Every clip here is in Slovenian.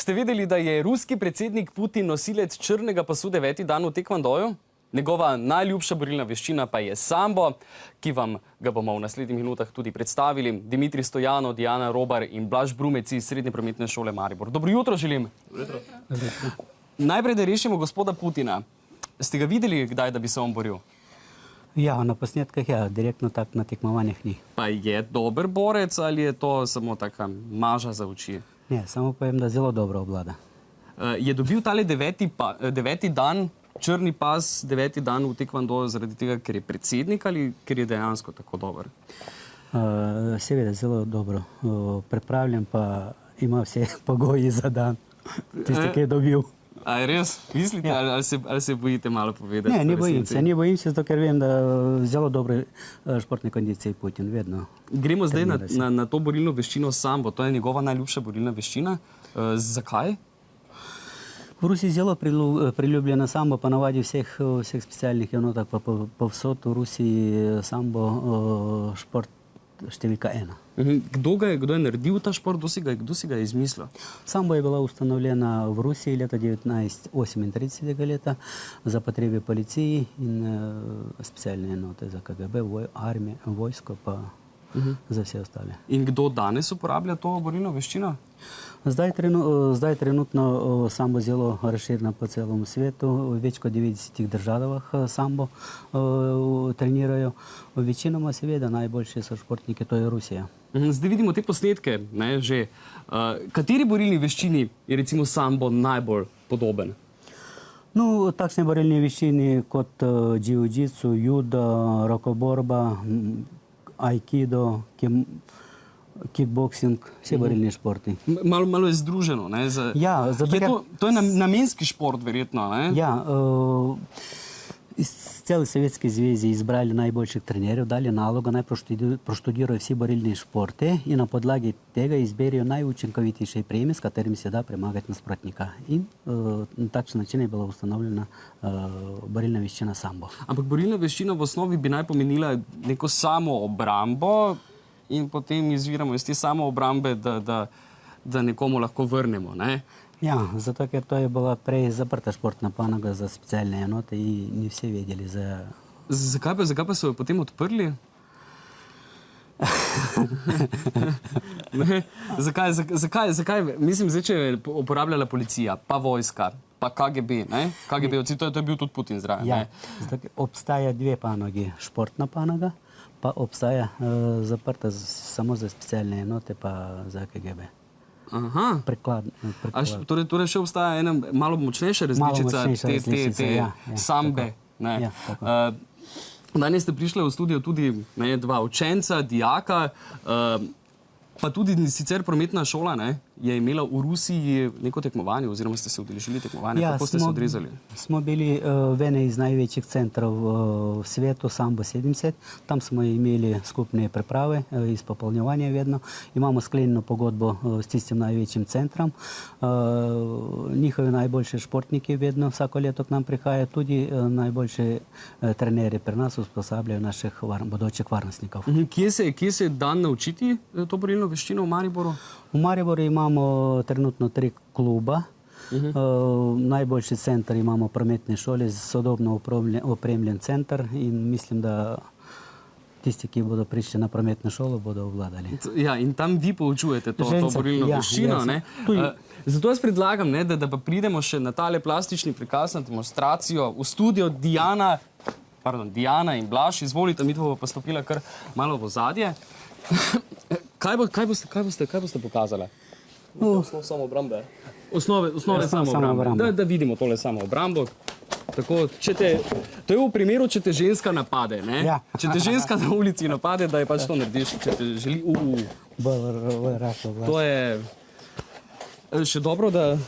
Ste vedeli, da je ruski predsednik Putin nosilec črnega pasu 9. dan v tekvandoju? Njegova najljubša borilna veščina pa je sambo, ki vam ga bomo v naslednjih minutah tudi predstavili. Dimitrij Stojanov, Diana Robar in Blaž Brumec iz Srednje prometne šole Maribor. Dobro jutro želim. Dobro jutro. Najprej, da rešimo gospoda Putina. Ste ga videli kdaj, da bi se on boril? Ja, na posnetkah ja, direktno tak na tekmovanjih ni. Pa je dober borec ali je to samo taka maža za oči? Ne, samo povem, da zelo dobro obvlada. Je dobil tale 9. dan, črni pas, 9. dan v tekvandoju zaradi tega, ker je predsednik ali ker je dejansko tako dober? Seveda zelo dobro pripravljen, pa ima vse pogoji za dan, tisti, ki je dobil. A je res? Mislite, ja. ali se bojite malo povedati? Ne, ne bojim se, zato ker vem, da zelo dobre športne kondicije Putin, vedno. Gremo zdaj na to borilno veščino sambo. To je njegova najljubša borilna veščina. Zakaj? V Rusiji zelo priljubljena sambo, pa navadi vseh specialnih enotah, pa povsod v Rusiji sambo šport številka 1. Kdo je naredil ta šport, kdo si ga je izmislil? Самбо была установлена в Руси лета 1938 лета за потребы полиции и специальные ноты за КГБ, армия, войско, за все остальные. In kdo danes uporablja to borilno veščino? Zdaj trenutno sambo zelo razširjeno po celom svetu. V več kot 90 državah sambo trenirajo. Večinoma seveda najboljši so športniki, to je Rusija. Zdaj vidimo te posnetke, ne, že. Kateri borilni veščini je recimo sambo najbolj podoben? No, takšne borilne veščine kot jiu-jitsu, judo, rokoborba, aikido, kickboxing, vse borilne športi. Malo je združeno, ne? Ja, to je namenski šport, verjetno, ne? Ja, iz cele Sovjetske zveze izbrali najboljših trenerjev, dali nalogo, naj proštudirajo vsi borilni športe in na podlagi tega izberijo najučinkovitejše prijeme, s katerimi se da premagati nasprotnika. In na takšen način je bila ustanovljena borilna veščina sambo. Ampak borilna veščina v osnovi bi naj pomenila neko samo obrambo in potem izviramo iz te samo obrambe, da nekomu lahko vrnemo, ne? Ja, zato ker to je bila prej zaprta športna panoga za specialne enote in ni vsi vedeli za... Zakaj pa so jo potem odprli? Zakaj? Mislim, zdaj, če je uporabljala policija, pa vojska, pa KGB, ne? KGB-ovci, to je bil tudi Putin zraven, ne? Ja, zato obstaja dve panogi, športna panoga, pa obstaja zaprta samo za specialne enote, pa za KGB. Aha. Torej še obstaja ena malo močnejša različica te sambe. Danes ste prišli v studio tudi dva učenca, dijaka, pa tudi sicer prometna šola je imela v Rusiji neko tekmovanje, oziroma ste se udeležili tekmovanja. Kako ste se odrezali? Smo bili v ene iz največjih centrov v svetu, Sambo 70. Tam smo imeli skupne priprave, izpopolnjevanje vedno. Imamo sklenjeno pogodbo s tistim največjim centrom. Njihovi najboljši športniki vedno vsako leto k nam prihajajo, tudi najboljši trenerji pri nas usposabljajo naših bodočih varnostnikov. Kje se dan naučiti to borilno veščino v Mariboru? V Mariboru imamo trenutno 3 kluba. Najboljši center imamo v prometni šoli, sodobno opremljen center in mislim, da tisti, ki bodo prišli na prometno šolo, bodo obvladali. Ja, in tam vi poučujete to borilno veščino, ne? Zato jaz predlagam, da pa pridemo še na tale plastični prikaz, na demonstracijo v studio Diana in Blaž. Izvolite, mi bomo pa stopila kar malo v ozadje. Kaj boste pokazali? Osnov samoobrambe. Osnove samoobrambe. Da vidimo tole samoobrambo. Tako, to je v primeru, če te ženska napade, ne? Če te ženska na ulici napade, da je pač to narediš, če te želi To je še dobro, da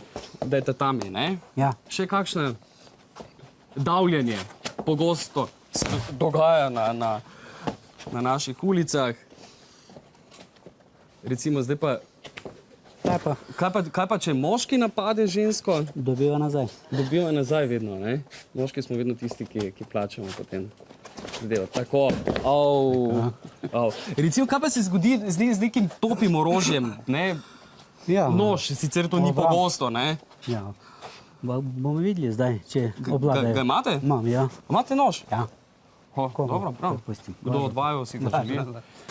je tatami, ne? Ja. Še kakšne davljanje pogosto se dogaja na naših ulicah. Recimo zdaj pa... Kaj pa, če moški napade žensko? Dobiva nazaj. Dobiva nazaj vedno, ne? Moški smo vedno tisti, ki plačamo potem. Tako. Recimo, kaj pa se zgodi z nekim topim orožjem, ne? Ja. nož, sicer to ni Obramb. pogosto, ne? Ja. Bomo videli zdaj, če Ga obvladajo. imate? Imam, ja. Imate nož? Ja. Ho, dobro, prav. Pustim. Kdo od vaju si ga želi?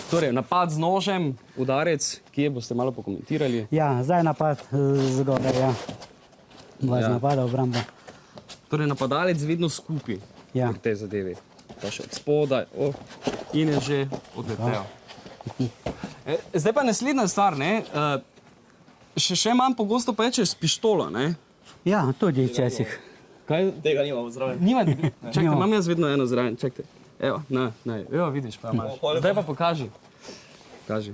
Torej, napad z nožem, udarec, kje boste malo pokomentirali? Ja, zdaj napad zgodaj, ja. Dva Ja. napada, obramba. Torej, napadalec vedno skupaj Ja. pri tej zadevi. Pa še od spodaj, in je že odletel. Zdaj pa naslednja stvar, ne? Še manj pogosto pa je, če s pištolo, ne? Ja, tudi včasih. Kaj? Tega nimamo zraven. Nima, čakaj, Nimamo. imam jaz vedno eno zraven, čakaj. Evo, evo, vidiš, pa imaš. Zdaj pa pokaži. Kaži.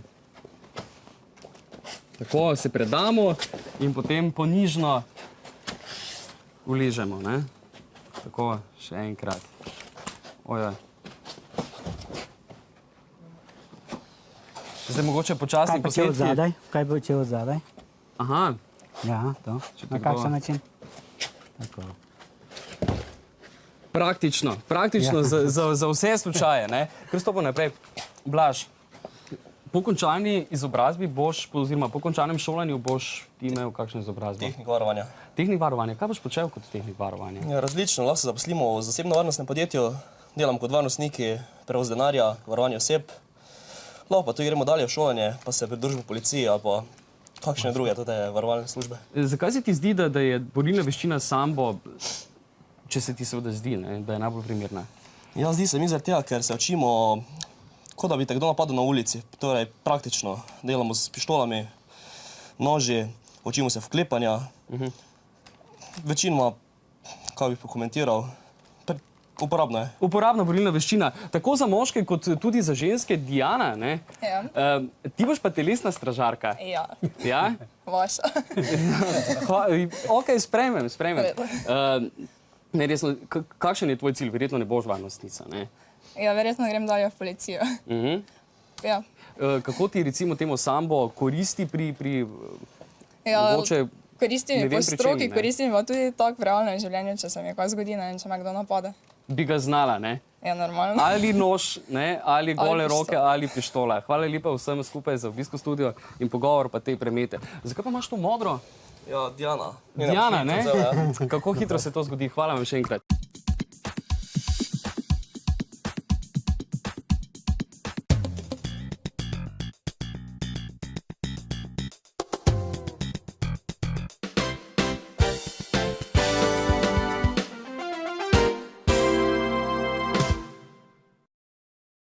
Tako se predamo in potem ponižno uližemo, ne? Tako, še enkrat. Ojoj. Zdaj mogoče počasni Kaj pa če od posnetki. zadaj? Kaj pa če od zadaj? Aha, Ja, to. Čakaj, Na kakšen bova. način? Tako. praktično za vse slučaje, ne? Kar stopimo naprej. Blaž, po končani izobrazbi boš, oziroma po končanem šolanju boš ti imel kakšno izobrazbo? Tehnik varovanja. Tehnik varovanja. Kaj boš počel kot tehnik varovanja? Ja, različno, lahko se zaposlimo v zasebno varnostnem podjetju, delam kot varnostniki, prevoz denarja, varovanje oseb. Lahko pa tudi gremo dalje v šolanje, pa se pridružimo policiji ali pa kakšne druge tudi varovalne službe. Zakaj se ti zdi, da je borilna veščina sambo, če se ti seveda zdi, ne, da je najbolj primerna? Ja, zdi se mi zaradi tega, ker se učimo, kot da bi te kdo napadel na ulici. Torej, praktično delamo s pištolami, noži, učimo se vklepanja. Večinoma, kaj bi pokomentiral, uporabno je. Uporabna borilna veščina, tako za moške kot tudi za ženske. Diana, ne? Ja. Ti boš pa telesna stražarka. Ja, Ja? vaša. Ok, sprejmem. Ne, resno, kakšen je tvoj cilj? Verjetno ne boš varnostnica, ne? Ja, verjetno grem dalje v policijo. Ja. Kako ti recimo temu sambo koristi pri Ja, mogoče, koristi ne mi vem, po pri čem, stroki, ne? koristi mi pa tudi tako v realnem življenju, če se mi kaj zgodi, ne, in če me kdo napade. bi ga znala, ne? Ja, normalno. Ali nož, ne? Ali gole pištolo. roke, ali pištola. Hvala lepa vsem skupaj za obisk v studio in pogovor pa te premete. Zakaj pa imaš to modro? Ja, Diana. Diana, ne? Njena poklica, ja. Kako hitro se to zgodi? Hvala vam še enkrat.